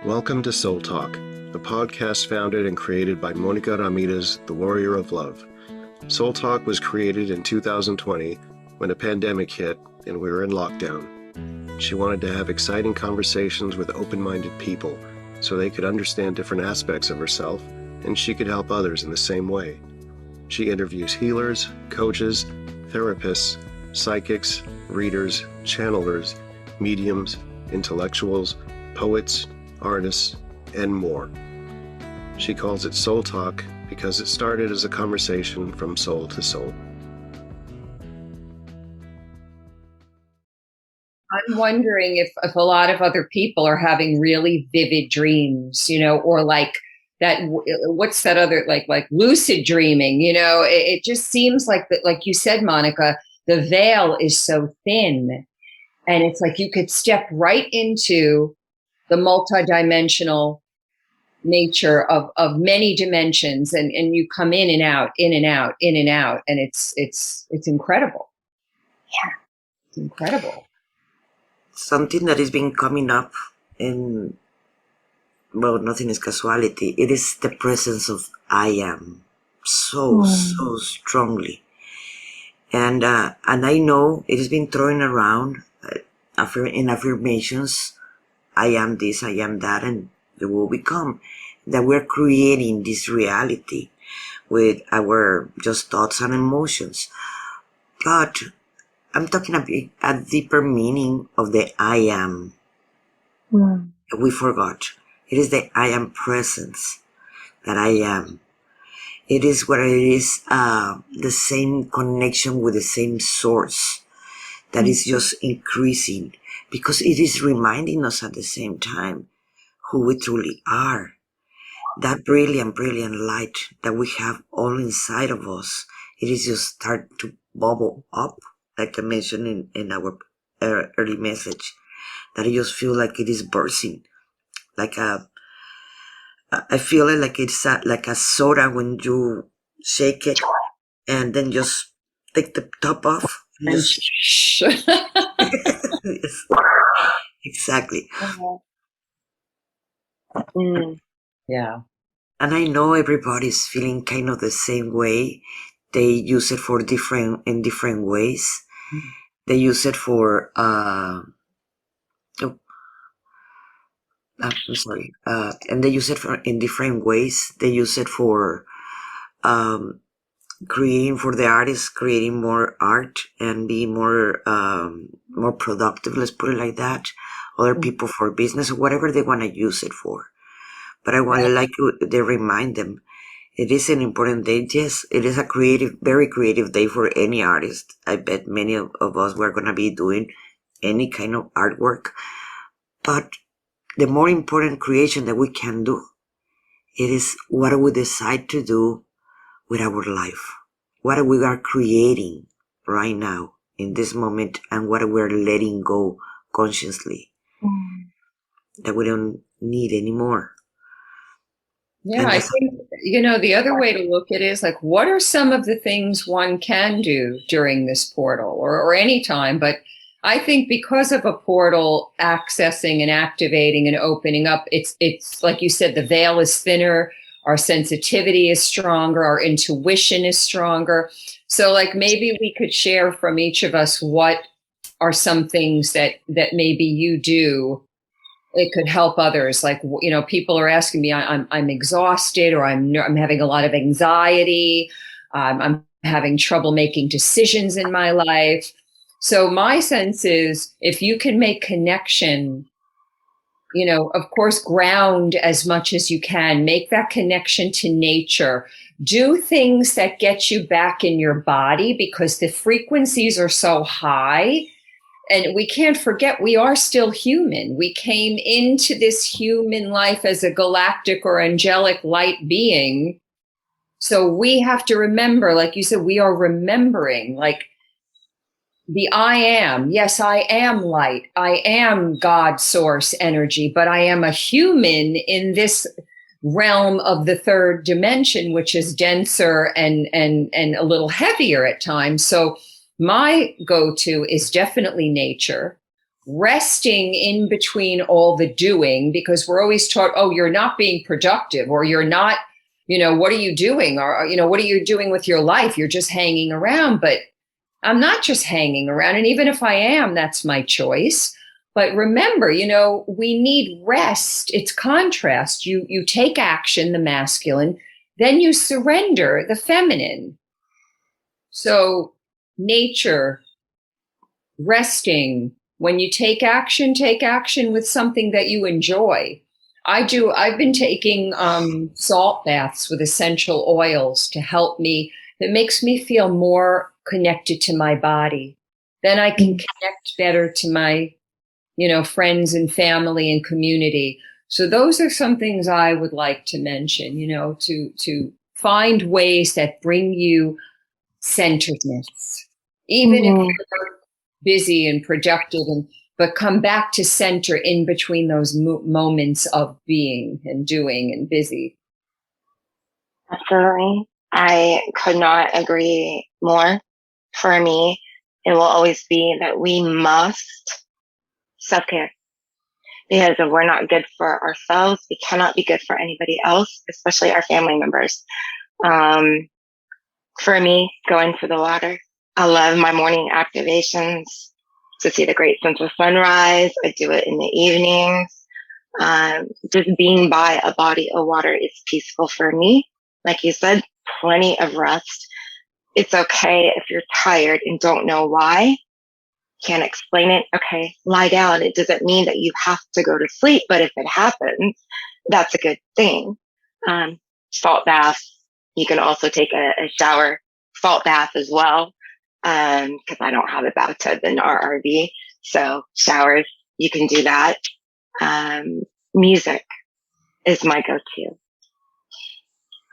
Welcome to Soul Talk, a podcast founded and created by Monica Ramirez, the Warrior of Love. Soul Talk was created in 2020 when a pandemic hit and we were in lockdown. She wanted to have exciting conversations with open-minded people so they could understand different aspects of herself and she could help others in the same way. She interviews healers, coaches, therapists, psychics, readers, channelers, mediums, intellectuals, poets, artists, and more. She calls it Soul Talk because it started as a conversation from soul to soul. I'm wondering if a lot of other people are having really vivid dreams, or like that, what's that other, like lucid dreaming, it just seems like that, like you said, Monica, the veil is so thin and it's like you could step right into the multidimensional nature of many dimensions and you come in and out, in and out, in and out. And it's incredible. Yeah. It's incredible. Something that has been coming up and nothing is casuality. It is the presence of I am so strongly. And I know it has been thrown around in affirmations. I am this, I am that, and it will become that we're creating this reality with our just thoughts and emotions. But I'm talking about a deeper meaning of the I am. We forgot. It is the I am presence that I am. It is what it is, the same connection with the same source that is just increasing. Because it is reminding us at the same time who we truly are. That brilliant light that we have all inside of us, it is just start to bubble up, like I mentioned in our early message, that I just feel like it is bursting. I feel it like it's like a soda when you shake it and then just take the top off. Yes. Exactly. Yeah. And I know everybody's feeling kind of the same way. They use it in different ways. They use it for I'm sorry. And they use it in different ways. They use it for creating, for the artists, creating more art and be more productive, let's put it like that. Other people for business or whatever they want to use it for. But I want to they remind them, it is an important day. Yes, it is a very creative day for any artist. I bet many of us were going to be doing any kind of artwork. But the more important creation that we can do, it is what we decide to do with our life. What we are creating right now in this moment and what we're letting go consciously that we don't need anymore. Yeah, I think, the other way to look at it is like, what are some of the things one can do during this portal or any time? But I think because of a portal accessing and activating and opening up, it's like you said, the veil is thinner, our sensitivity is stronger, our intuition is stronger. So like maybe we could share from each of us what are some things that maybe you do. It could help others. Like, people are asking me, I'm exhausted or I'm having a lot of anxiety. I'm having trouble making decisions in my life. So my sense is if you can make connection, of course, ground as much as you can, make that connection to nature, do things that get you back in your body because the frequencies are so high. And we can't forget, we are still human. We came into this human life as a galactic or angelic light being. So we have to remember, like you said, we are remembering, like the I am. Yes, I am light. I am God source energy, but I am a human in this realm of the third dimension, which is denser and a little heavier at times. So my go-to is definitely nature. resting in between all the doing, because we're always taught, oh, you're not being productive, or you're not, what are you doing? Or, what are you doing with your life? You're just hanging around. But I'm not just hanging around. And even if I am, that's my choice. But remember, we need rest. It's contrast. You take action, the masculine, then you surrender, the feminine. So nature, resting. When you take action with something that you enjoy. I've been taking salt baths with essential oils to help me. That makes me feel more connected to my body. Then I can connect better to my, friends and family and community. So those are some things I would like to mention, to find ways that bring you centeredness, even if you're busy and productive, but come back to center in between those moments of being and doing and busy. Absolutely. I could not agree more. For me, it will always be that we must self-care, because if we're not good for ourselves, we cannot be good for anybody else, especially our family members. For me, going to the water. I love my morning activations to see the great central sunrise. I do it in the evenings. Just being by a body of water is peaceful for me. Like you said, plenty of rest. It's okay if you're tired and don't know why. Can't explain it. Okay, lie down. It doesn't mean that you have to go to sleep, but if it happens, that's a good thing. Salt bath. You can also take a shower, salt bath as well. Because I don't have a bathtub in our RV. So showers, you can do that. Music is my go-to.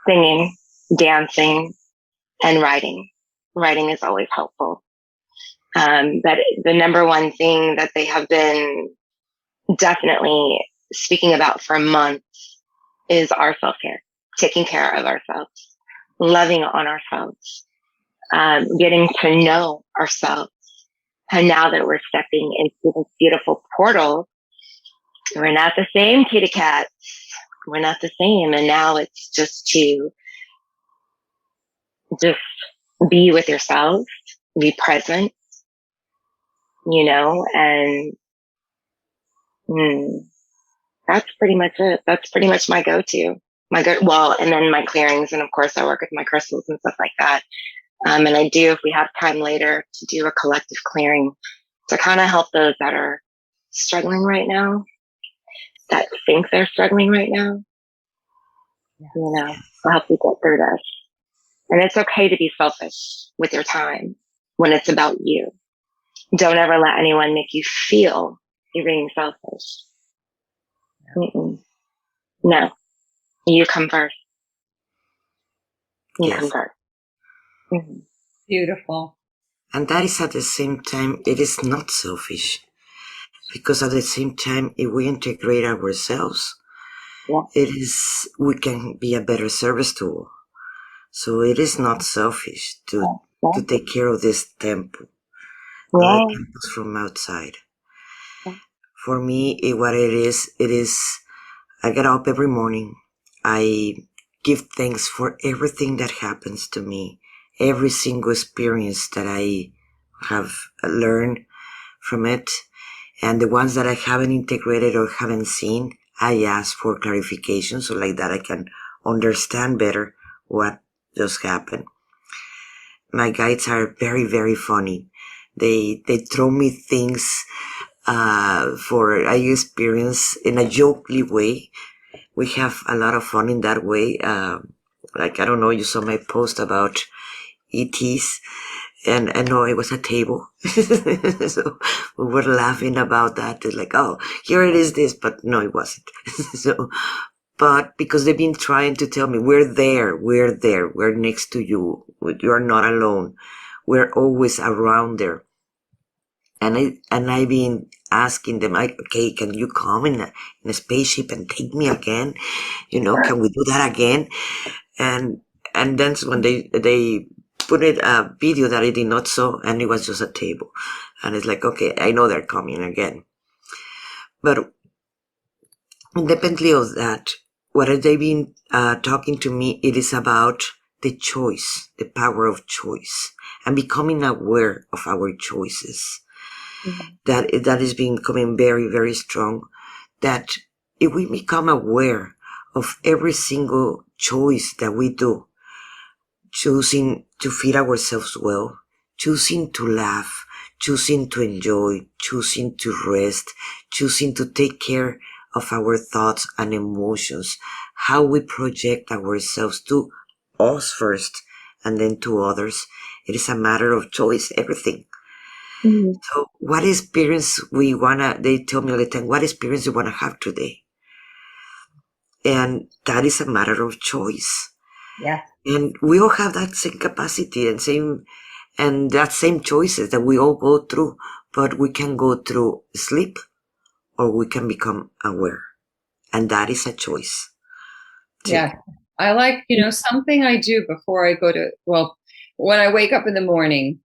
Singing, dancing, and writing. Writing is always helpful. But the number one thing that they have been definitely speaking about for months is our self-care, taking care of ourselves, loving on ourselves, getting to know ourselves. And now that we're stepping into this beautiful portal, we're not the same kitty cats. We're not the same. And now it's just to just be with yourself, be present, and that's pretty much it. That's pretty much my go-to. And then my clearings. And of course I work with my crystals and stuff like that. And I do, if we have time later, to do a collective clearing to kind of help those that are struggling right now, that think they're struggling right now, to help you get through this. And it's okay to be selfish with your time when it's about you. Don't ever let anyone make you feel you're being selfish. No, you come first. You come first. Mm-hmm. Beautiful. And that is at the same time, it is not selfish. Because at the same time, if we integrate ourselves, we can be a better service tool. So it is not selfish to take care of this temple, the temples from outside. For me, what it is, I get up every morning. I give thanks for everything that happens to me, every single experience that I have learned from it. And the ones that I haven't integrated or haven't seen, I ask for clarification so like that I can understand better what just happened. My guides are very, very funny. They throw me things for I experience in a jokely way. We have a lot of fun in that way. Like, I don't know, you saw my post about ETs. And no, it was a table. So we were laughing about that. It's like, oh, here it is this, but no, it wasn't. But because they've been trying to tell me, we're there, we're next to you. You're not alone. We're always around there. And I've been asking them, okay, can you come in a spaceship and take me again? Can we do that again? And then when they put it a video that I did not saw, and it was just a table. And it's like, okay, I know they're coming again. But independently of that, what they've been talking to me, it is about the choice, the power of choice, and becoming aware of our choices. Mm-hmm. That is becoming very, very strong. That if we become aware of every single choice that we do, choosing to feed ourselves well, choosing to laugh, choosing to enjoy, choosing to rest, choosing to take care of our thoughts and emotions, how we project ourselves to us first and then to others. It is a matter of choice, everything. Mm-hmm. So what experience they tell me all the time, what experience you want to have today? And that is a matter of choice. Yeah. And we all have that same capacity and that same choices that we all go through, but we can go through sleep or we can become aware. And that is a choice. Yeah. I like, something I do before I go to, when I wake up in the morning,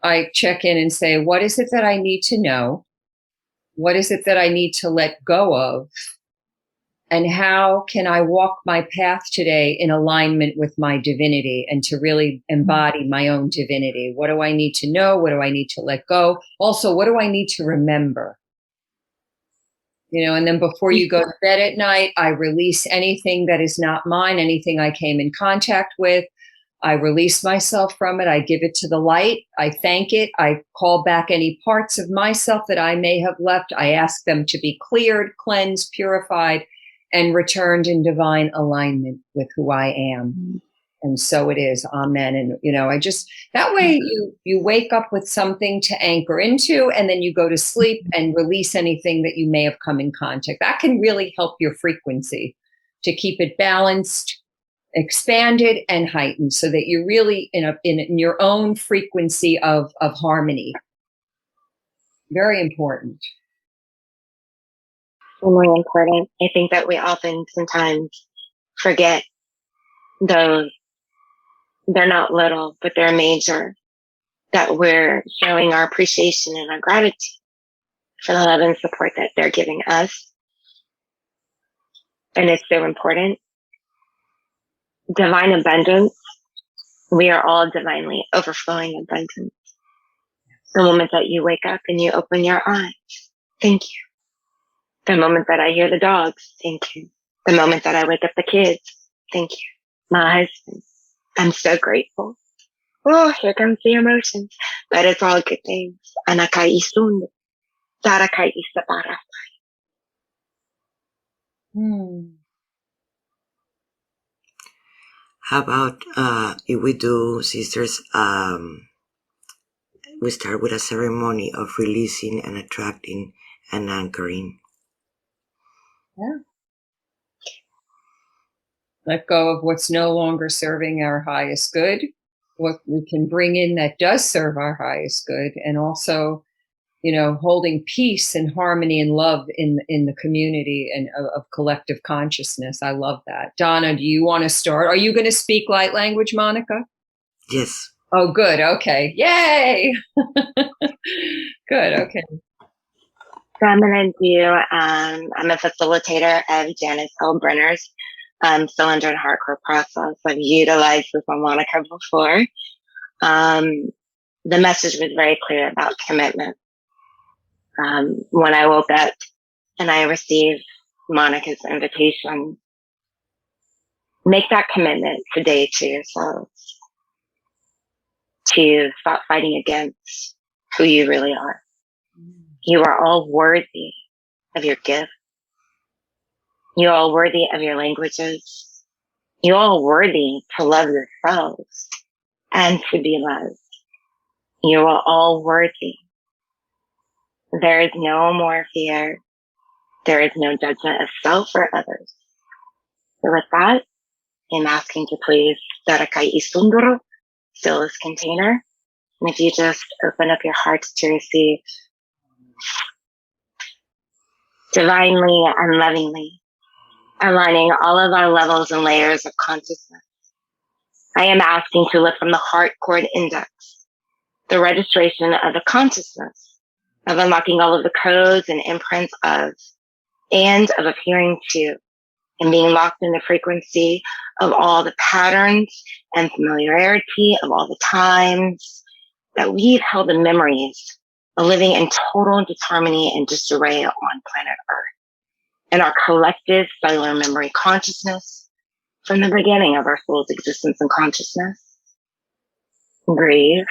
I check in and say, what is it that I need to know? What is it that I need to let go of? And how can I walk my path today in alignment with my divinity and to really embody my own divinity? What do I need to know? What do I need to let go? Also, what do I need to remember? And then before you go to bed at night, I release anything that is not mine, anything I came in contact with. I release myself from it. I give it to the light. I thank it. I call back any parts of myself that I may have left. I ask them to be cleared, cleansed, purified, and returned in divine alignment with who I am. And so it is. Amen. And, I just, that way you wake up with something to anchor into, and then you go to sleep and release anything that you may have come in contact. That can really help your frequency to keep it balanced, expanded, and heightened, so that you're really in your own frequency of harmony. Very important. Really important. I think that we often sometimes forget those. They're not little, but they're major, that we're showing our appreciation and our gratitude for the love and support that they're giving us. And it's so important. Divine abundance. We are all divinely overflowing abundance. The moment that you wake up and you open your eyes, thank you. The moment that I hear the dogs, thank you. The moment that I wake up the kids, thank you. My husband, I'm so grateful. Oh, here comes the emotions. But it's all good things. Anakai isunde. Tarakai isapara. How about if we do, sisters, we start with a ceremony of releasing and attracting and anchoring. Yeah. Let go of what's no longer serving our highest good, what we can bring in that does serve our highest good, and also, holding peace and harmony and love in the community and of collective consciousness. I love that. Donna, do you want to start? Are you going to speak light language, Monica? Yes. Oh, good. Okay. Yay. Good. Okay. So I'm going to do, I'm a facilitator of Janice L. Brenner's cylinder and hardcore process. I've utilized this on Monica before. The message was very clear about commitment. When I woke up and I received Monica's invitation, make that commitment today to yourselves to stop fighting against who you really are. You are all worthy of your gift. You're all worthy of your languages. You're all worthy to love yourselves and to be loved. You are all worthy. There is no more fear. There is no judgment of self or others. So with that, I'm asking to please Darakai Isunduro, fill this container. And if you just open up your hearts to receive divinely and lovingly, aligning all of our levels and layers of consciousness, I am asking to lift from the heart cord index the registration of the consciousness of unlocking all of the codes and imprints of, and of adhering to, and being locked in the frequency of all the patterns and familiarity of all the times that we've held the memories of living in total disharmony and disarray on planet Earth. And our collective cellular memory consciousness from the beginning of our soul's existence and consciousness. Breathe.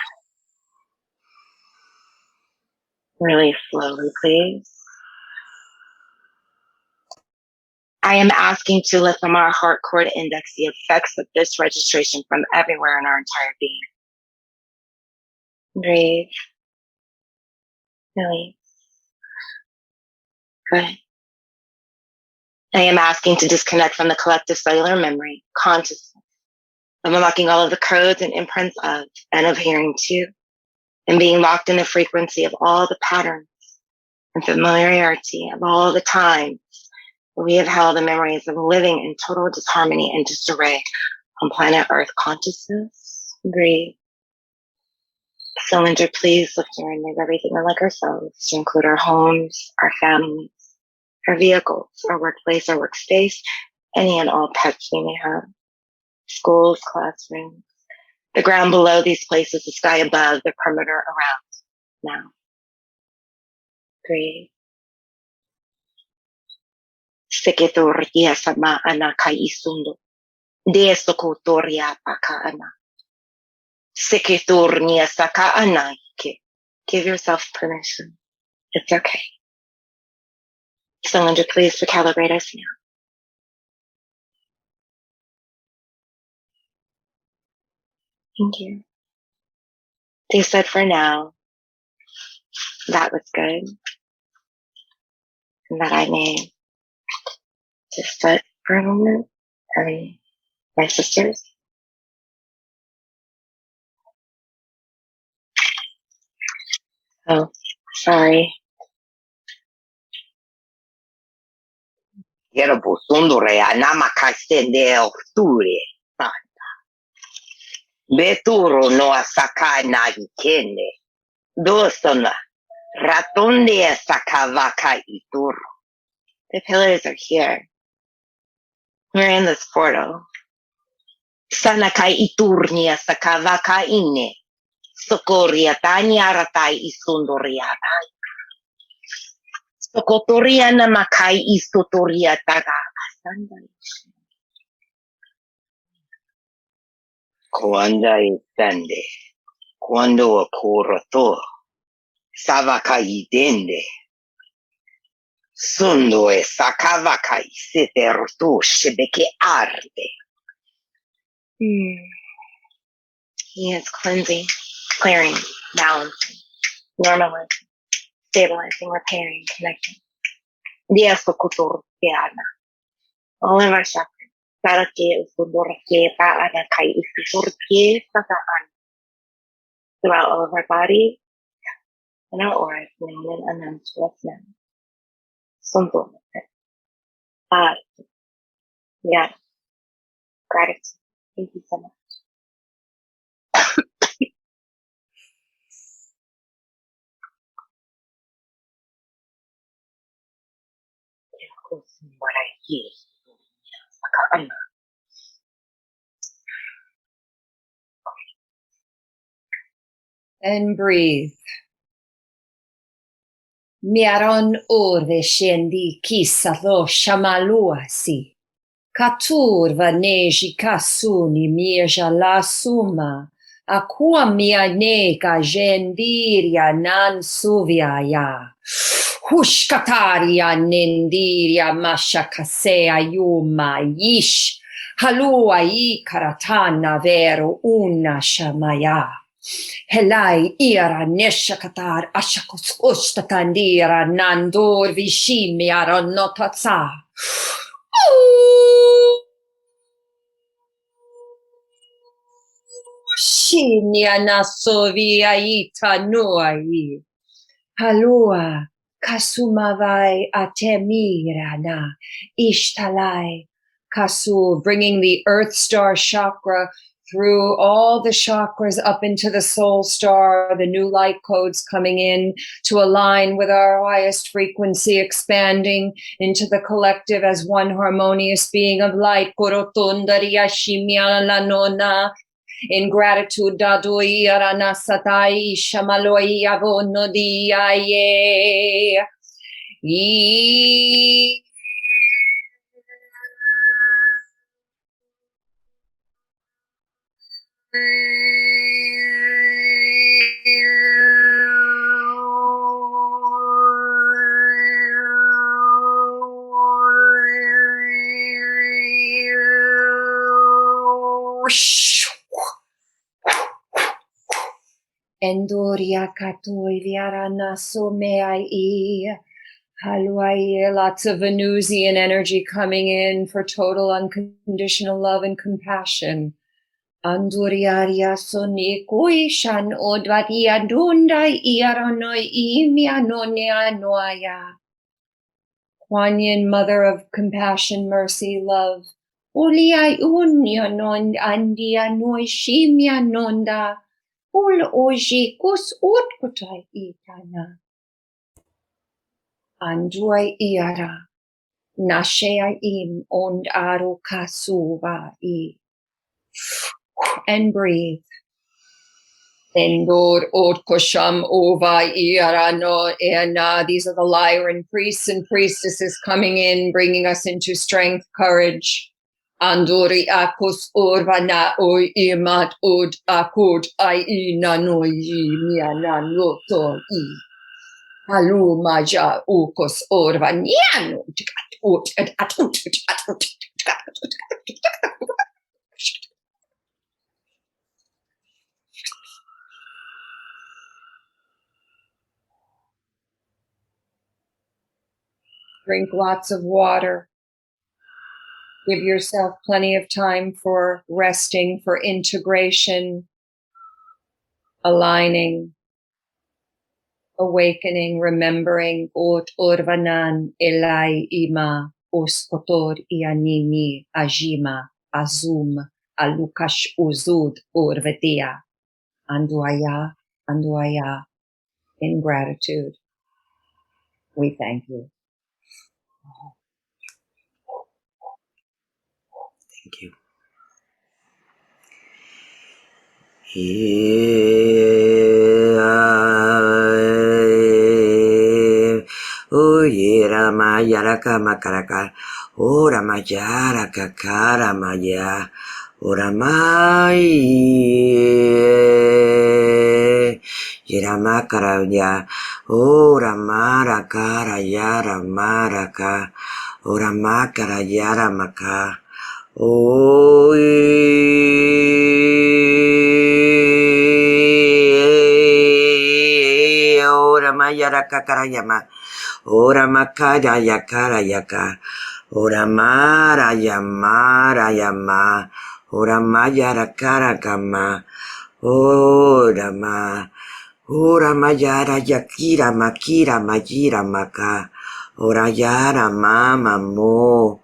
Really slowly, please. I am asking to lift from our heart core index the effects of this registration from everywhere in our entire being. Breathe. Release. Good. I am asking to disconnect from the collective cellular memory, consciousness, of unlocking all of the codes and imprints of, and of hearing to, and being locked in the frequency of all the patterns and familiarity of all the times that we have held the memories of living in total disharmony and disarray on planet Earth consciousness. Breathe. Cylinder, please lift and remove everything unlike ourselves, to include our homes, our families, our vehicles, our workplace, our workspace, any and all pets we may have, schools, classrooms, the ground below these places, the sky above, the perimeter around. Now, breathe. Seketorya sama anakai isundo. Desokotoria pakaana. Seketornia saka anaike. Give yourself permission. It's okay. Cylinder, please recalibrate us now. Thank you. They said for now, that was good. And that I may just sit for a moment. And my sisters. Oh, sorry. Yerabo sundore anama kaistende octure. Beturo no asaka na ikende. Dostona. Ratonde sakavaka ituro. The pillars are here. We're in this portal. Sanakai iturnia sakavaka ine. Sokoria tanya ratai isundoria. Sokotoria na makai istotoria taga. Kuanda itande. Cuando ocurre todo. Savakai dende. Sundo e sakavakai sete roto shebeke arde. He is cleansing, clearing, balancing, normalizing, stabilizing, repairing, connecting. All of our chakras. Throughout all of our body and our auras, known and unknown to us now. Yeah. Gratitude. Thank you so much. And breathe. Miaron orve scendi chissà lo shamaluasi. Katurva neji kasuni mieja la suma. Aqua mia neka gendiria nan suviaya. Hushkataria nendiria masha kasea yuma yish. Halua I karatana vero una shamaya. Helai ira neshakatar ashakos ustatandira nandor vishimi aronotatsa. Shinya nasovia ita nuai. Halua kasumavai atemirana ishtalai kasu, bringing the Earth Star chakra through all the chakras up into the soul star, the new light codes coming in to align with our highest frequency, expanding into the collective as one harmonious being of light. In gratitude, dadoi aranasatai shamaloi avonodiaye. Endoria katoi viarana someai. Haluai, lots of Venusian energy coming in for total unconditional love and compassion. Anduriaria soni kuishan odvatia dundai iaranoi imia nonia noaya. Kuan Yin, Mother of Compassion, Mercy, Love. Uliai unya non andia noi shimia nonda. Ul oji kus utkutai itana. Anduai iara. Nashea im und aru kasuva I. And breathe. Endor ot kosham ova iara no ena. These are the Lyran priests and priestesses coming in, bringing us into strength, courage. Andori akus urvana o imat od akut ai nano yi miana noto I. Halu maja ukos orvaniano. Drink lots of water. Give yourself plenty of time for resting, for integration, aligning, awakening, remembering. Ot orvanan elai ima oskotor ianimi ajima azum alukash uzud orvetia. Anduaya, anduaya. In gratitude, we thank you. Thank you. Yera mayara kamakaraka. Ora mayara kakara maya. Ora mai. Yera makaraya. Ora mara kara yara maraka. Ora makara yara maka. Ora mayara kakarayama. Ora makara yakara yaka. Ora mara yamara yama. Ora mayara karakama. Ora ma. Ora mayara yakira makira majira maka. Ora yara mama mo.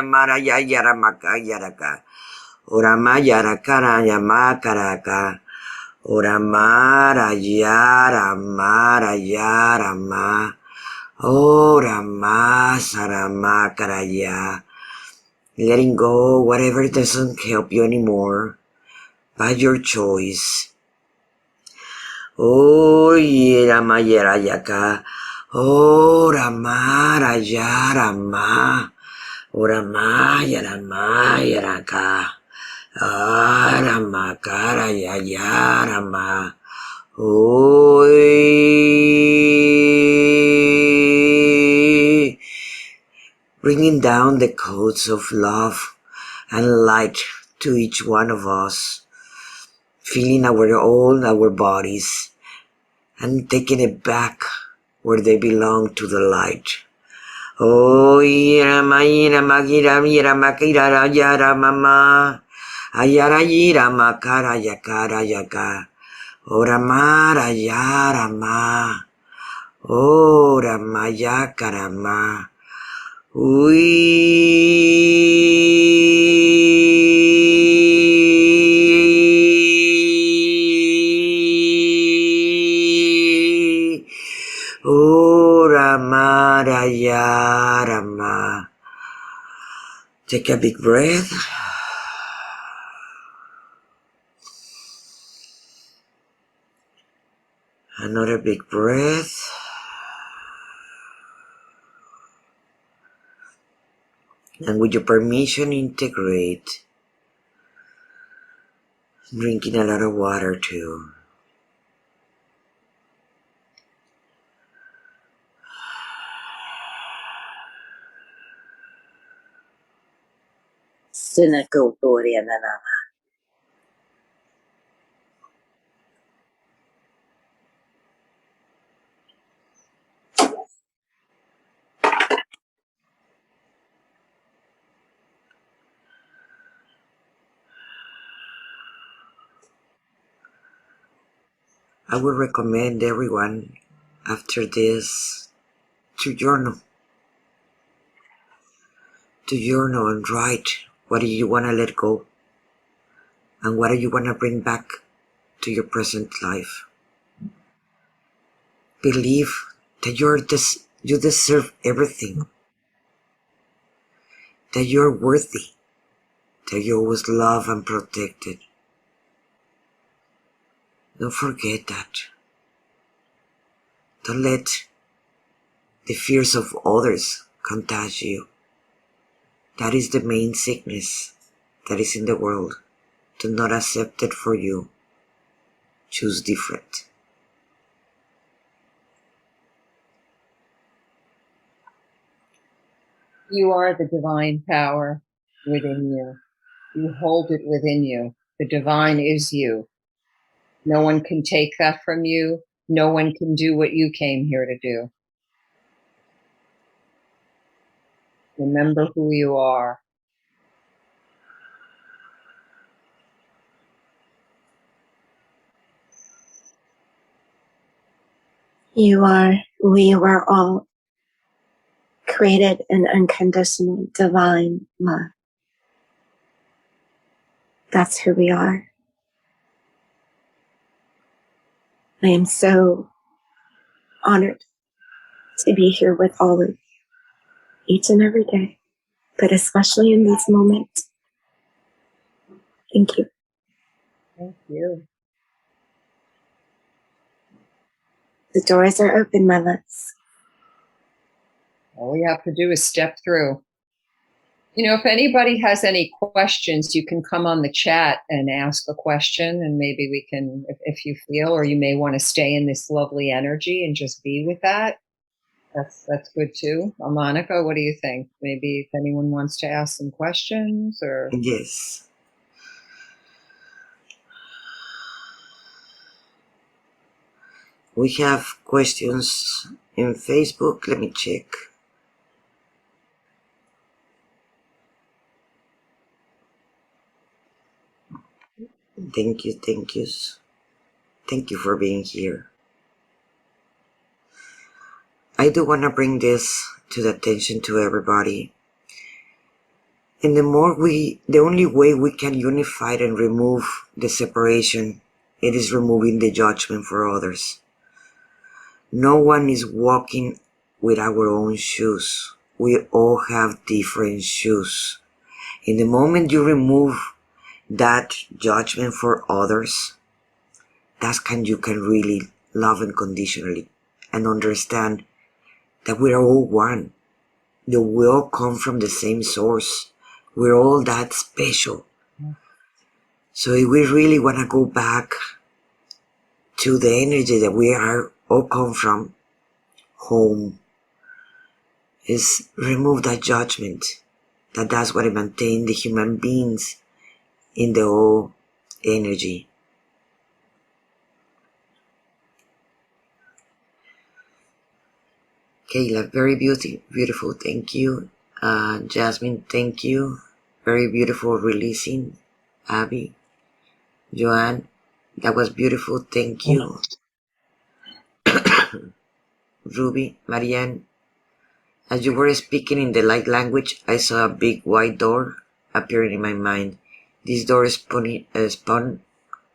Mara ya yara maka yaraka. Ora ma yara kara ya makaraka. Ora mara yara ma. Ora ma sara makara ya. Letting go whatever doesn't help you anymore by your choice. Oh, yera ma yera yaka. Oh, ramara yara ma. Ora ma yara ka. Ara ma kara ya yara ma. Oh, bringing down the codes of love and light to each one of us. Feeling our bodies and taking it back where they belong to the light. Oh, ira magira makira yara mama. Ayara yira makara yakara yaka. Ora mara yara ma. Oh, Ramaya Karama. Oh, Rama Raya Rama. Take a big breath. Another big breath. And with your permission, integrate. Drinking a lot of water too. I would recommend everyone after this to journal. To journal and write what do you want to let go and what do you want to bring back to your present life. Believe that you deserve everything, that you're worthy, that you're always loved and protected. Don't forget that. Don't let the fears of others contagiate you. That is the main sickness that is in the world. Do not accept it for you. Choose different. You are the divine power within you. You hold it within you. The divine is you. No one can take that from you. No one can do what you came here to do. Remember who you are. We were all created in unconditional divine love. That's who we are. I am so honored to be here with all of you each and every day, but especially in these moments. Thank you. Thank you. The doors are open, my loves. All we have to do is step through. You know, if anybody has any questions, you can come on the chat and ask a question, and maybe we can, if you feel, or you may want to stay in this lovely energy and just be with that. That's good too. Monica, what do you think? Maybe if anyone wants to ask some questions or. Yes. We have questions in Facebook. Let me check. Thank you. Thank you for being here. I do want to bring this to the attention to everybody. And the only way we can unify and remove the separation, it is removing the judgment for others. No one is walking with our own shoes. We all have different shoes. In the moment you remove that judgment for others, that's when you can really love unconditionally and understand that we're all one. That we all come from the same source. We're all that special. So if we really want to go back to the energy that we are all come from, home, is remove that judgment. That's what maintains the human beings in the whole energy. Kayla, very beautiful, thank you. Jasmine, thank you. Very beautiful releasing. Abby, Joanne, that was beautiful, thank you. Ruby, Marianne, as you were speaking in the light language, I saw a big white door appearing in my mind. This door spun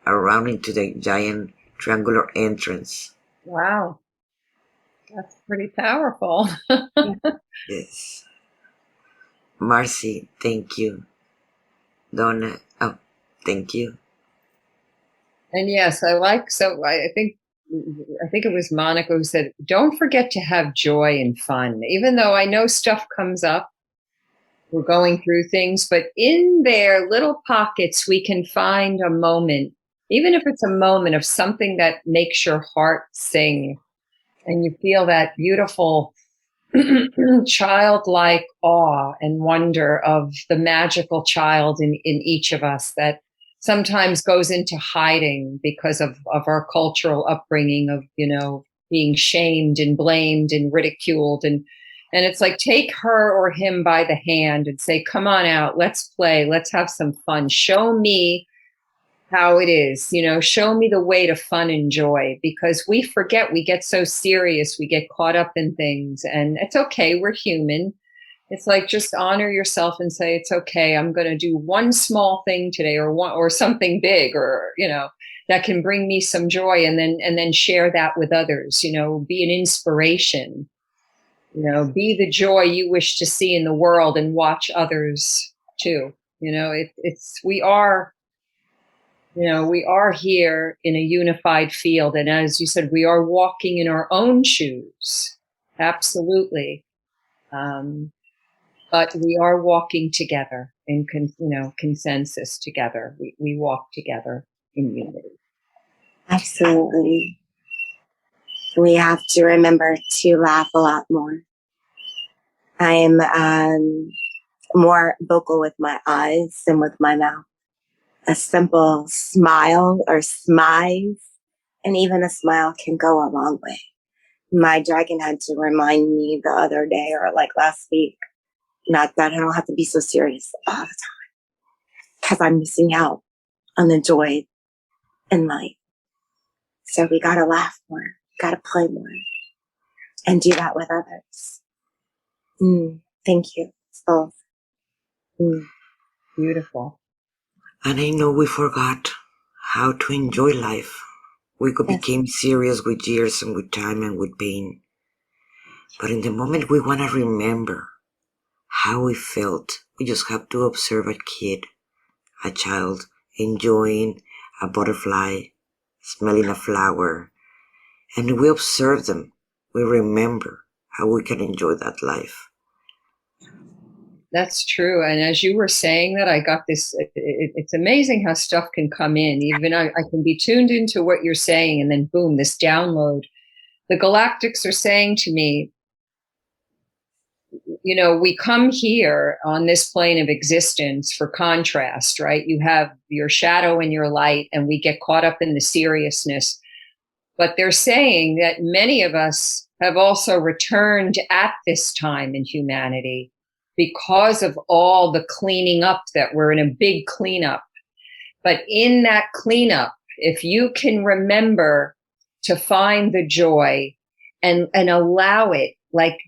around into the giant triangular entrance. Wow. That's pretty powerful. Yes. Marcy, thank you. Donna, oh, thank you. And yes, I think it was Monica who said, don't forget to have joy and fun. Even though I know stuff comes up, we're going through things, but in their little pockets, we can find a moment, even if it's a moment of something that makes your heart sing and you feel that beautiful childlike awe and wonder of the magical child in each of us that sometimes goes into hiding because of our cultural upbringing of, being shamed and blamed and ridiculed. And it's like, take her or him by the hand and say, come on out, let's play, let's have some fun. Show me how it is, show me the way to fun and joy, because we forget, we get so serious, we get caught up in things, and it's okay, we're human. It's like, just honor yourself and say, it's okay, I'm going to do one small thing today, or something big, or, that can bring me some joy, and then share that with others, be an inspiration, be the joy you wish to see in the world, and watch others too. We are here in a unified field. And as you said, we are walking in our own shoes. Absolutely. But we are walking together in, consensus together. We walk together in unity. Absolutely. We have to remember to laugh a lot more. I am more vocal with my eyes than with my mouth. A simple smile or smize, and even a smile can go a long way. My dragon had to remind me the other day, or like last week, not that I don't have to be so serious all the time, because I'm missing out on the joy in life. So we gotta laugh more, gotta play more, and do that with others. Thank you both. Beautiful. And I know we forgot how to enjoy life. We could become serious with years and with time and with pain. But in the moment we want to remember how we felt, we just have to observe a child, enjoying a butterfly, smelling a flower. And we observe them. We remember how we can enjoy that life. That's true. And as you were saying that, I got this, it's amazing how stuff can come in. Even I can be tuned into what you're saying, and then boom, this download. The galactics are saying to me, we come here on this plane of existence for contrast, right? You have your shadow and your light, and we get caught up in the seriousness. But they're saying that many of us have also returned at this time in humanity because of all the cleaning up, that we're in a big cleanup. But in that cleanup, if you can remember to find the joy and allow it, like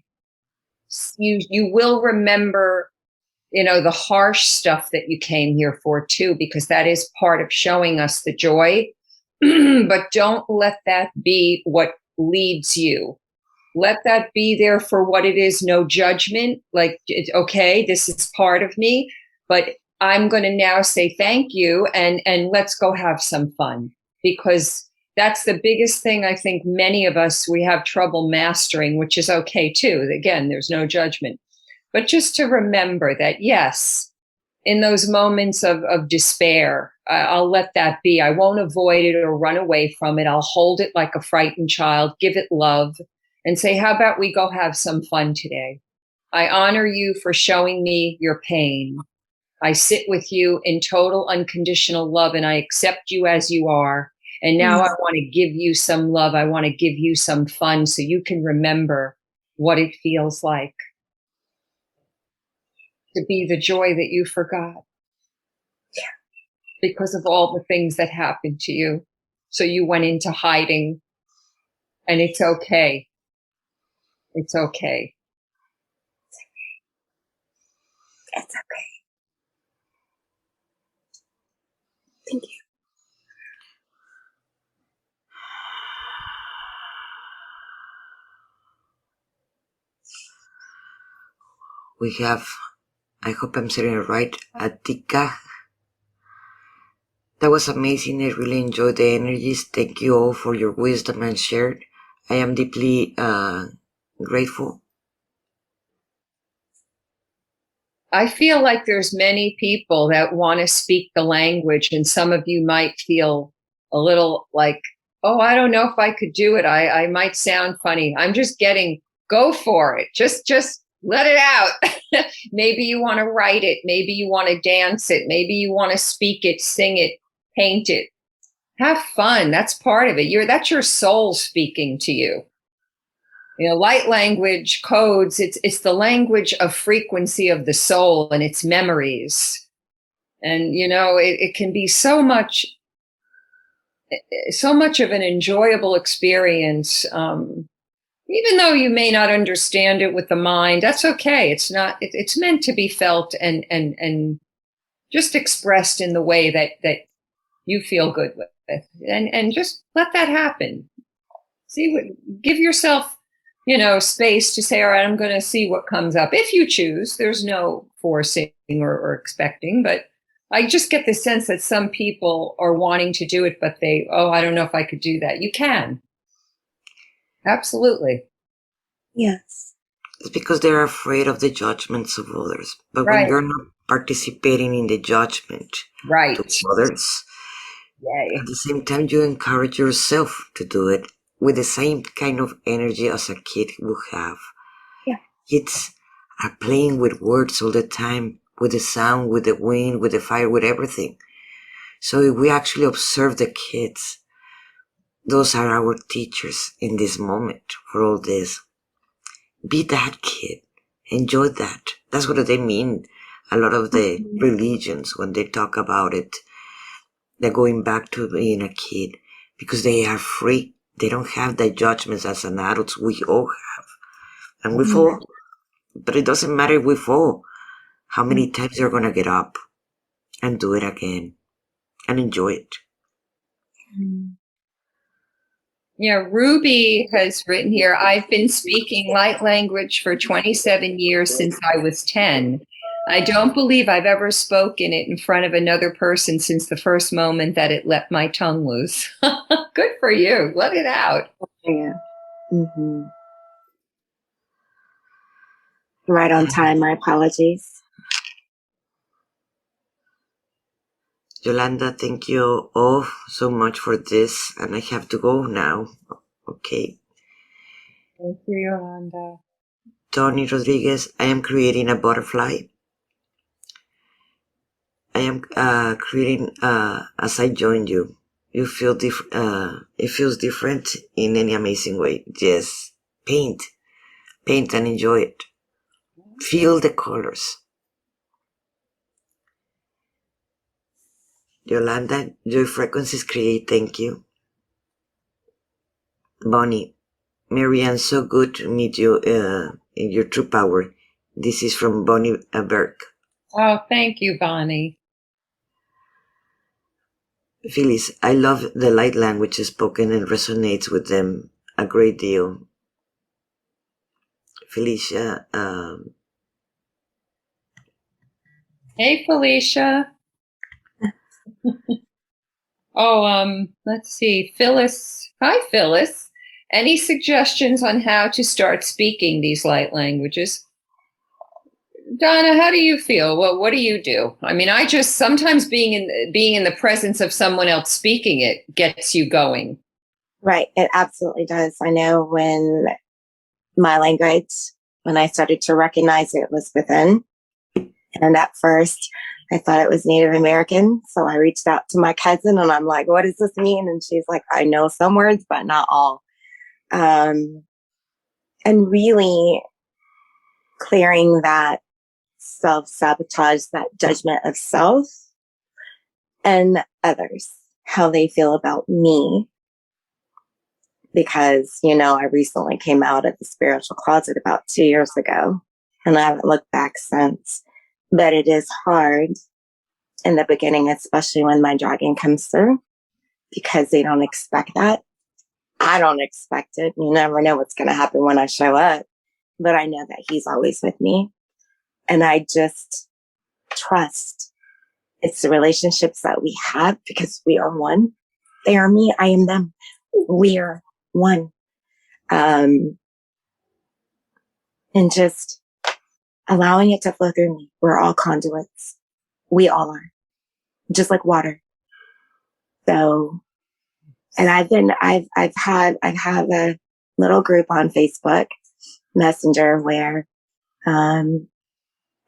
you will remember, the harsh stuff that you came here for too, because that is part of showing us the joy. But don't let that be what leads you. Let that be there for what it is, no judgment. Like, it's okay, this is part of me, but I'm going to now say thank you, and let's go have some fun. Because that's the biggest thing I think many of us, we have trouble mastering, which is okay too. Again, there's no judgment. But just to remember that, yes, in those moments of despair, I'll let that be. I won't avoid it or run away from it. I'll hold it like a frightened child, give it love, and say, how about we go have some fun today? I honor you for showing me your pain. I sit with you in total unconditional love, and I accept you as you are. And now I want to give you some love. I want to give you some fun so you can remember what it feels like to be the joy that you forgot. Because of all the things that happened to you. So you went into hiding, and it's okay. It's okay. It's okay. Thank you. We have, I hope I'm saying it right, Atika. That was amazing. I really enjoyed the energies. Thank you all for your wisdom and shared. I am deeply grateful. I feel like there's many people that want to speak the language, and some of you might feel a little like, oh, I don't know if I could do it. I might sound funny. I'm just go for it. Just let it out. Maybe you want to write it. Maybe you want to dance it. Maybe you want to speak it, sing it, paint it. Have fun. That's part of it. That's your soul speaking to you. You know, light language codes, it's the language of frequency of the soul and its memories. And, you know, it can be so much of an enjoyable experience. Even though you may not understand it with the mind, that's okay. It's meant to be felt and just expressed in the way that you feel good with. And just let that happen. Give yourself, you know, space to say, all right, I'm going to see what comes up. If you choose, there's no forcing or expecting, but I just get the sense that some people are wanting to do it, but I don't know if I could do that. You can. Absolutely. Yes. It's because they're afraid of the judgments of others. But Right. when you're not participating in the judgment Right. of others, Yay. at the same time, you encourage yourself to do it with the same kind of energy as a kid would have. Yeah. Kids are playing with words all the time, with the sound, with the wind, with the fire, with everything. So if we actually observe the kids, those are our teachers in this moment for all this. Be that kid. Enjoy that. That's what they mean. A lot of the religions, when they talk about it, they're going back to being a kid because they are free. They don't have the judgments as an adults we all have. And we fall. But it doesn't matter if we fall. How many times you're going to get up and do it again and enjoy it. Yeah, Ruby has written here, I've been speaking light language for 27 years since I was 10. I don't believe I've ever spoken it in front of another person since the first moment that it let my tongue loose. Good for you. Let it out. Yeah. Mm-hmm. Right on time. My apologies. Yolanda, thank you all so much for this. And I have to go now. Okay. Thank you, Yolanda. Tony Rodriguez, I am creating a butterfly. I am creating as I join you. You feel it feels different in any amazing way. Yes. Paint and enjoy it. Feel the colors. Yolanda, your frequencies create. Thank you. Bonnie, Marianne, so good to meet you in your true power. This is from Bonnie Berg. Oh, thank you, Bonnie. Phyllis, I love the light language spoken and resonates with them a great deal. Felicia, Hey, Felicia. Let's see. Phyllis. Hi, Phyllis. Any suggestions on how to start speaking these light languages? Donna, how do you feel? What do you do? I mean, I just sometimes being in the presence of someone else speaking it gets you going. Right. It absolutely does. I know when I started to recognize it was within. And at first I thought it was Native American. So I reached out to my cousin and I'm like, what does this mean? And she's like, I know some words, but not all. And really clearing that self-sabotage, that judgment of self and others, how they feel about me. because, you know, I recently came out of the spiritual closet about 2 years ago, and I haven't looked back since. But it is hard in the beginning, especially when my dragon comes through, because they don't expect that. I don't expect it. You never know what's going to happen when I show up, but I know that he's always with me. And I just trust. It's the relationships that we have because we are one. They are me. I am them. We are one. And just allowing it to flow through me. We're all conduits. We all are, just like water. So, and I have a little group on Facebook Messenger where,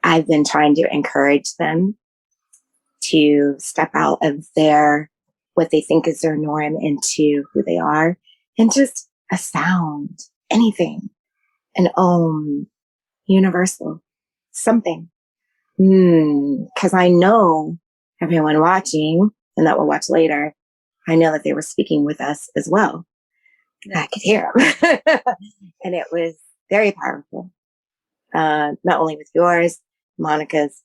I've been trying to encourage them to step out of what they think is their norm into who they are, and just a sound, anything, an universal, something. Because I know everyone watching, and that will watch later, I know that they were speaking with us as well. I could hear them. And it was very powerful. Not only with yours, Monica's,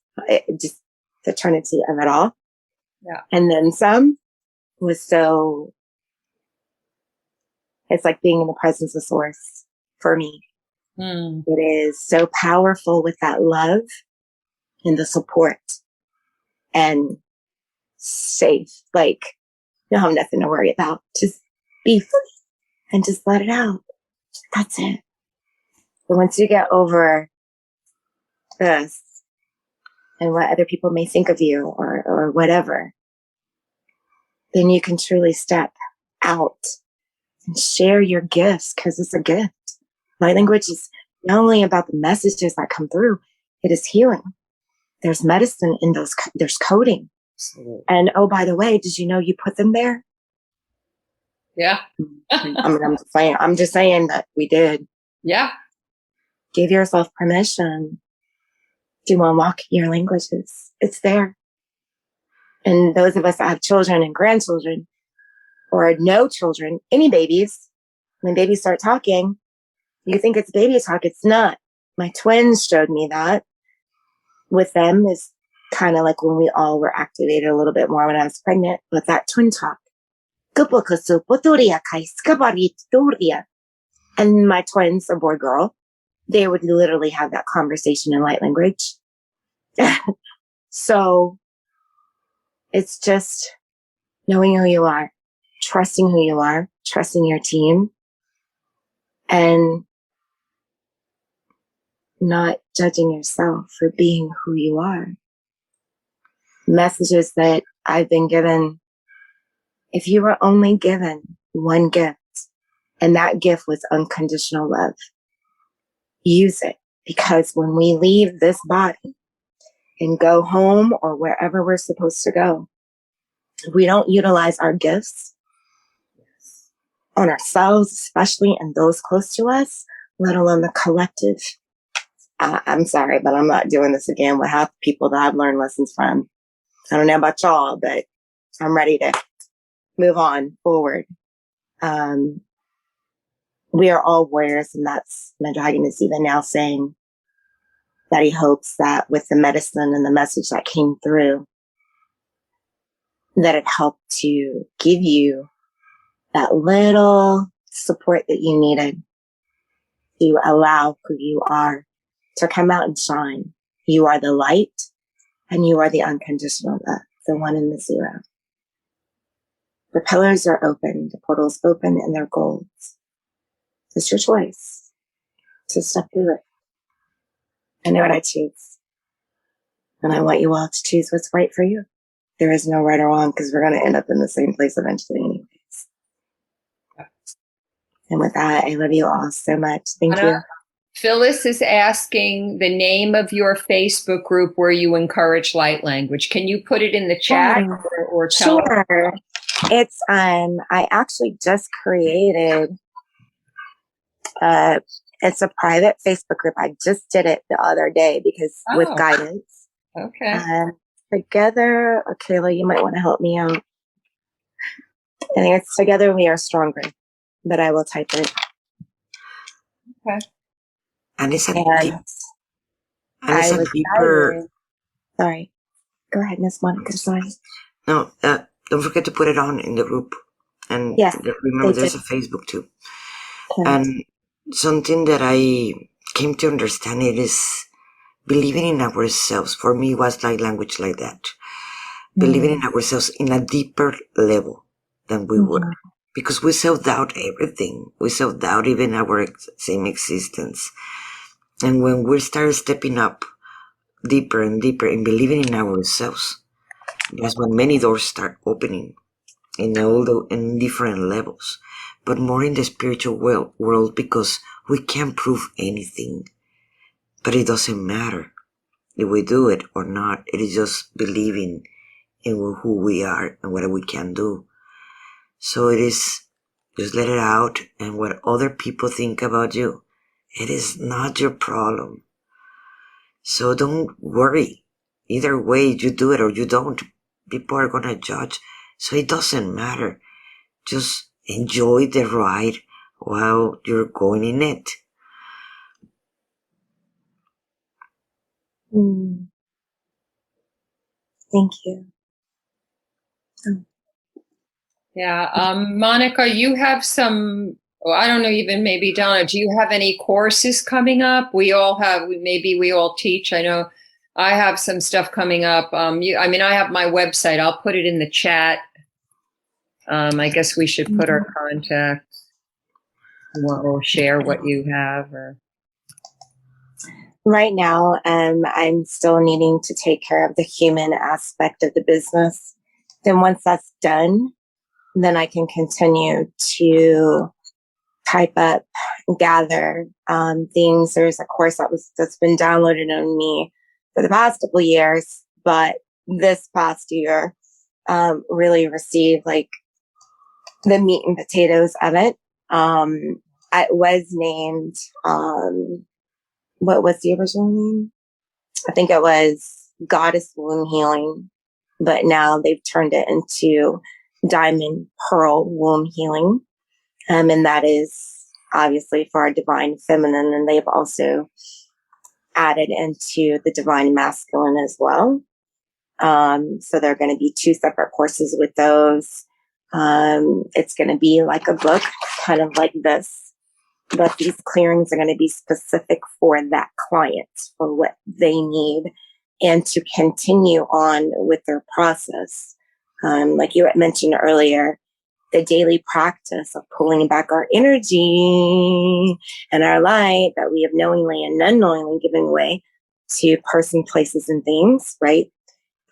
just the trinity of it all. Yeah. And then some was so, it's like being in the presence of source for me. It is so powerful with that love and the support and safe. Like, you don't have nothing to worry about. Just be free and just let it out. That's it. But once you get over this and what other people may think of you or whatever, then you can truly step out and share your gifts, because it's a gift. Light language is not only about the messages that come through, it is healing. There's medicine in those, there's coding. Absolutely. And oh, by the way, did you know you put them there? Yeah. I'm just saying that we did. Yeah. Give yourself permission to unlock your languages. It's there. And those of us that have children and grandchildren, or no children, any babies, when babies start talking, you think it's baby talk. It's not. My twins showed me that. With them is kind of like when we all were activated a little bit more when I was pregnant, but that twin talk. And my twins, a boy, girl, they would literally have that conversation in light language. So it's just knowing who you are, trusting who you are, trusting your team, and not judging yourself for being who you are. Messages that I've been given, if you were only given one gift, and that gift was unconditional love, use it. Because when we leave this body and go home or wherever we're supposed to go, if we don't utilize our gifts on ourselves, especially, and those close to us, let alone the collective. I'm sorry, but I'm not doing this again with half the people that I've learned lessons from. I don't know about y'all, but I'm ready to move on forward. We are all warriors, and that's my dragon is even now saying that he hopes that with the medicine and the message that came through, that it helped to give you that little support that you needed to allow who you are to come out and shine. You are the light, and you are the unconditional love, the one and the zero. The pillars are open, the portals open, and they're gold. It's your choice to step through it. I know what I choose. And I want you all to choose what's right for you. There is no right or wrong, because we're going to end up in the same place eventually anyways. And with that, I love you all so much. Thank you. Phyllis is asking the name of your Facebook group where you encourage light language. Can you put it in the chat or tell us? Sure. It's I actually just created it's a private Facebook group. I just did it the other day because with guidance. Okay. Together, Kayla, you might want to help me out. I think it's Together We Are Stronger. but I will type it. Okay. And it's a And deep, and it's I a was deeper. guided. Sorry. Go ahead, Miss Monica. Sorry. No, don't forget to put it on in the group. And Yes, remember, they there's did. a Facebook too. Okay. And something that I came to understand it is believing in ourselves. For me, was like language like that. Believing in ourselves in a deeper level than we were. Because we self-doubt everything. We self-doubt even our same existence. And when we start stepping up deeper and deeper in believing in ourselves, that's when many doors start opening in different levels, but more in the spiritual world, because we can't prove anything. But it doesn't matter if we do it or not. It is just believing in who we are and what we can do. So it is just let it out, and what other people think about you, it is not your problem. So don't worry. Either way, you do it or you don't. People are gonna judge. So it doesn't matter. Just enjoy the ride while you're going in it. Thank you. Yeah. Monica, you have some, oh, I don't know, even maybe Donna, do you have any courses coming up? We all have, maybe we all teach. I know I have some stuff coming up. I have my website. I'll put it in the chat. I guess we should put our contacts or share what you have. Or Right now, I'm still needing to take care of the human aspect of the business. Then once that's done, then I can continue to type up, gather things. There's a course that's been downloaded on me for the past couple of years, but this past year really received like the meat and potatoes of it. It was named, what was the original name? I think it was Goddess Womb Healing, but now they've turned it into Diamond Pearl Womb Healing. And that is obviously for our divine feminine. And they've also added into the divine masculine as well. So there are going to be 2 separate courses with those. It's going to be like a book, kind of like this, but these clearings are going to be specific for that client, for what they need, and to continue on with their process. Like you had mentioned earlier, the daily practice of pulling back our energy and our light that we have knowingly and unknowingly given away to person, places, and things, right?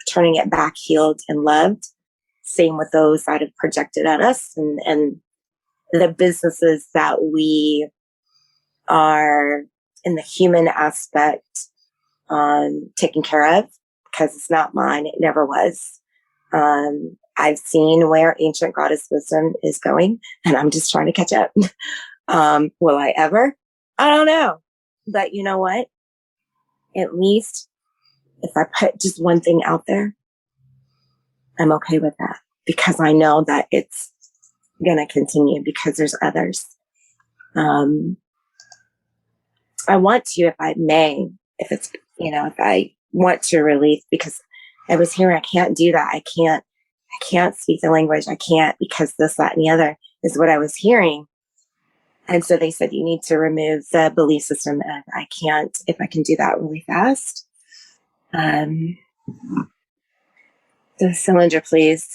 Turning it back healed and loved. Same with those that have projected at us, and the businesses that we are in the human aspect taken care of, because it's not mine. It never was. I've seen where ancient goddess wisdom is going, and I'm just trying to catch up. Will I ever? I don't know. But you know what? At least if I put just one thing out there, I'm okay with that, because I know that it's going to continue, because there's others. I want to, if I may, if it's, if I want to release, because I was hearing, I can't do that. I can't speak the language. I can't, because this, that, and the other is what I was hearing. And so they said, you need to remove the belief system. And I can't, if I can do that really fast. The cylinder, please.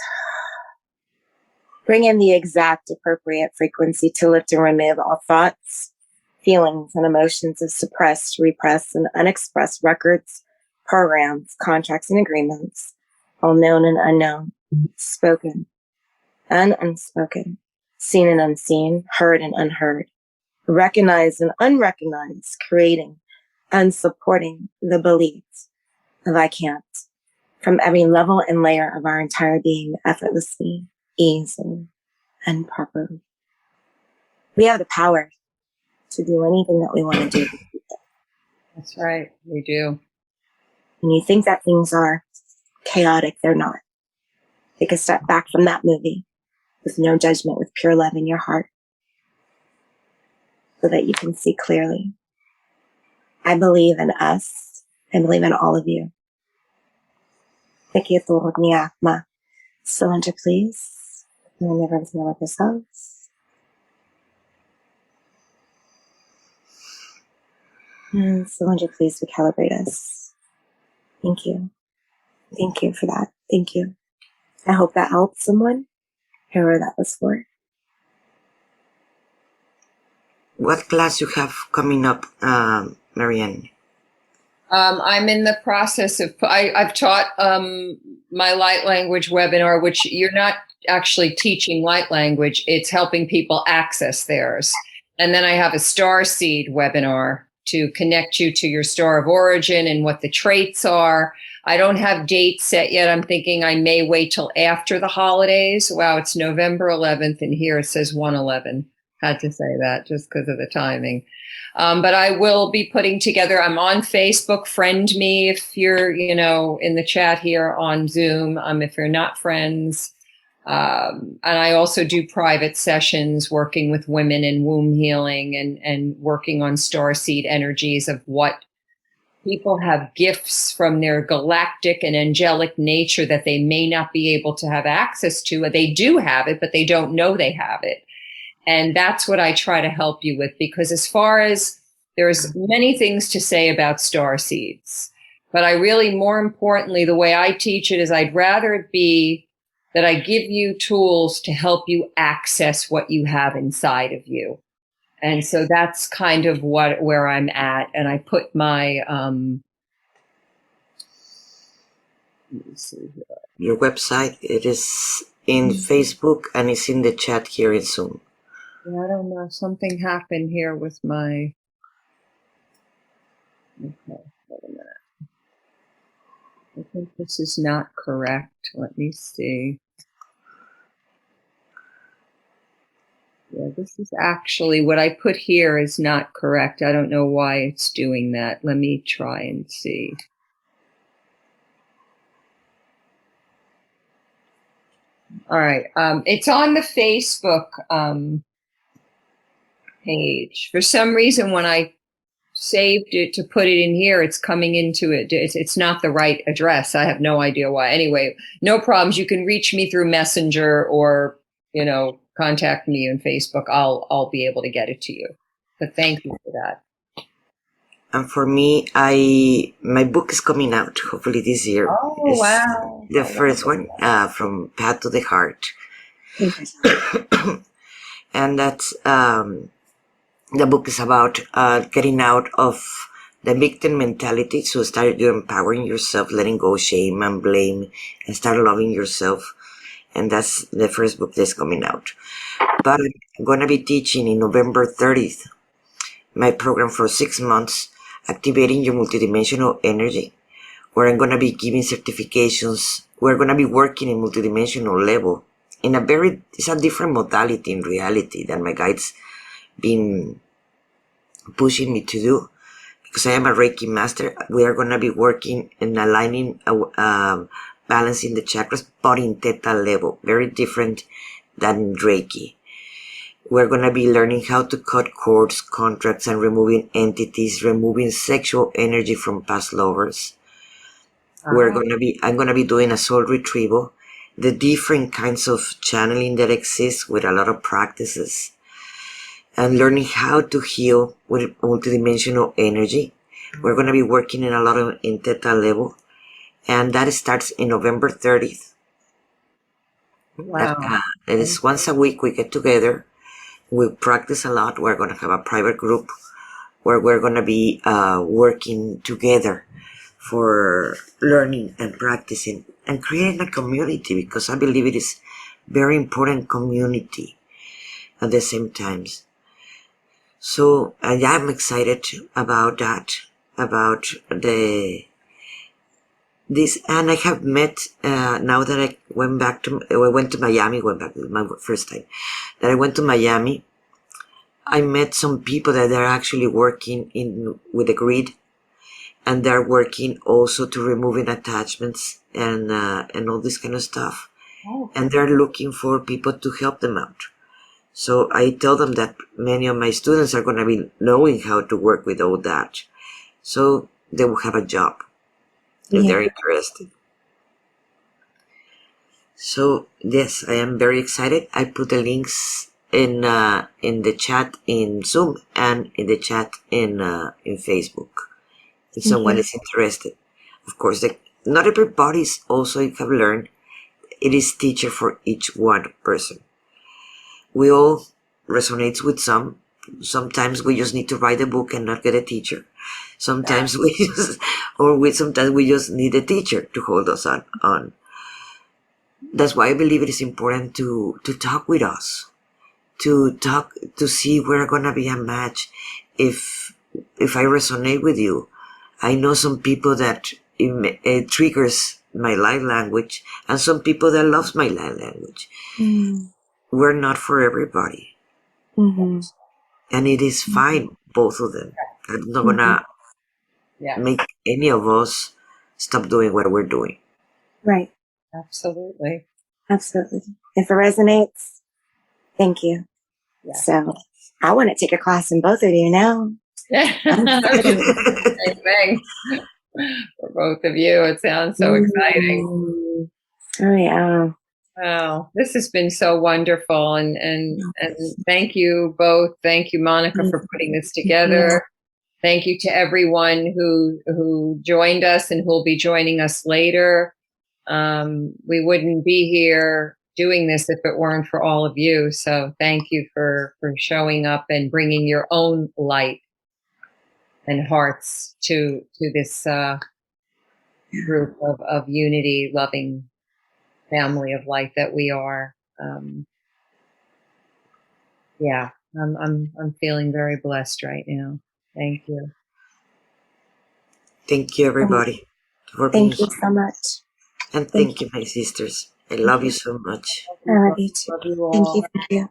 Bring in the exact appropriate frequency to lift and remove all thoughts, feelings, and emotions of suppressed, repressed, and unexpressed records, programs, contracts, and agreements, all known and unknown, spoken and unspoken, seen and unseen, heard and unheard, recognized and unrecognized, creating and supporting the beliefs of I can't, from every level and layer of our entire being, effortlessly, easily, and properly. We have the power to do anything that we want to do. that's right. We do. When you think that things are chaotic, they're not. Take a step back from that movie with no judgment, with pure love in your heart. so that you can see clearly. I believe in us. I believe in all of you. Cylinder, please. And never everything about yourselves. And cylinder, please recalibrate us. Thank you. Thank you for that. Thank you. I hope that helps someone, whoever that was for. What class you have coming up, Marianne? I'm in the process of, I've taught my light language webinar, which you're not actually teaching light language, it's helping people access theirs. And then I have a star seed webinar to connect you to your star of origin and what the traits are. I don't have dates set yet. I'm thinking I may wait till after the holidays. Wow, it's November 11th, and here it says 1/11. Had to say that just because of the timing. But I will be putting together, I'm on Facebook, friend me if you're, in the chat here on Zoom, if you're not friends. And I also do private sessions working with women in womb healing and working on starseed energies of what people have gifts from their galactic and angelic nature that they may not be able to have access to. They do have it, but they don't know they have it. And that's what I try to help you with, because as far as there's many things to say about star seeds, but I really, more importantly, the way I teach it is I'd rather it be that I give you tools to help you access what you have inside of you. And so that's kind of where I'm at. And I put my, let me see here. Your website, it is in Facebook and it's in the chat here in Zoom. Yeah, I don't know. Something happened here with my, okay, wait a minute. I think this is not correct. Let me see. Yeah, this is actually what I put here is not correct. I don't know why it's doing that. Let me try and see. All right. It's on the Facebook page. For some reason, when I saved it to put it in here, it's coming into it. It's not the right address. I have no idea why. Anyway, no problems. You can reach me through Messenger or, contact me on Facebook. I'll be able to get it to you. But thank you for that. And for me, my book is coming out hopefully this year. Oh, it's wow. The first one, From Path to the Heart. And that's, the book is about getting out of the victim mentality. So start empowering yourself, letting go shame and blame, and start loving yourself. And that's the first book that's coming out. But I'm going to be teaching in November 30th my program for 6 months, Activating Your Multidimensional Energy, where I'm going to be giving certifications. We're going to be working in multidimensional level. It's a different modality in reality than my guides been pushing me to do, because I am a Reiki master. We are going to be working and aligning, balancing the chakras, but in theta level, very different than Reiki. We're going to be learning how to cut cords, contracts, and removing entities, removing sexual energy from past lovers. I'm going to be doing a soul retrieval, the different kinds of channeling that exist with a lot of practices, and learning how to heal with multidimensional energy. We're going to be working in a lot of in theta level, and that starts in November 30th. Wow. It is once a week we get together. We practice a lot. We're going to have a private group where we're going to be working together for learning and practicing and creating a community, because I believe it is very important community at the same time. So I'm excited about that, about this, and I have met, now that I went to Miami, my first time, that I went to Miami, I met some people that are actually working with the grid, and they're working also to removing attachments and all this kind of stuff. Oh. And they're looking for people to help them out. So I tell them that many of my students are going to be knowing how to work with all that. So they will have a job if they're interested. So yes, I am very excited. I put the links in the chat in Zoom and in the chat in Facebook. If someone is interested, of course, not everybody is also, you have learned, it is teacher for each one person. We all resonate with some. Sometimes we just need to write a book and not get a teacher. Sometimes sometimes we just need a teacher to hold us on. That's why I believe it is important to talk with us, to see we're gonna be a match. If I resonate with you, I know some people that it triggers my light language, and some people that loves my light language. We're not for everybody, and it is fine, both of them. I'm not gonna make any of us stop doing what we're doing. Right. Absolutely. Absolutely. If it resonates, thank you. Yeah. So I want to take a class in both of you now. Same thing for both of you. It sounds so exciting. Oh yeah. Wow, this has been so wonderful, and thank you both. Thank you, Monica, for putting this together. Thank you to everyone who joined us and who will be joining us later. We wouldn't be here doing this if it weren't for all of you. So thank you for showing up and bringing your own light and hearts to this group of unity, loving family of light that we are. I'm feeling very blessed right now. Thank you. Thank you, everybody. Thank you so much. And thank you, my sisters. I love you so much. I love you too. Love you all. Thank you.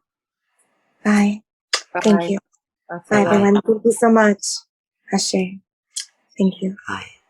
Bye. Bye. Thank you. Bye, everyone. Thank you so much. Ashe. Thank you. Bye.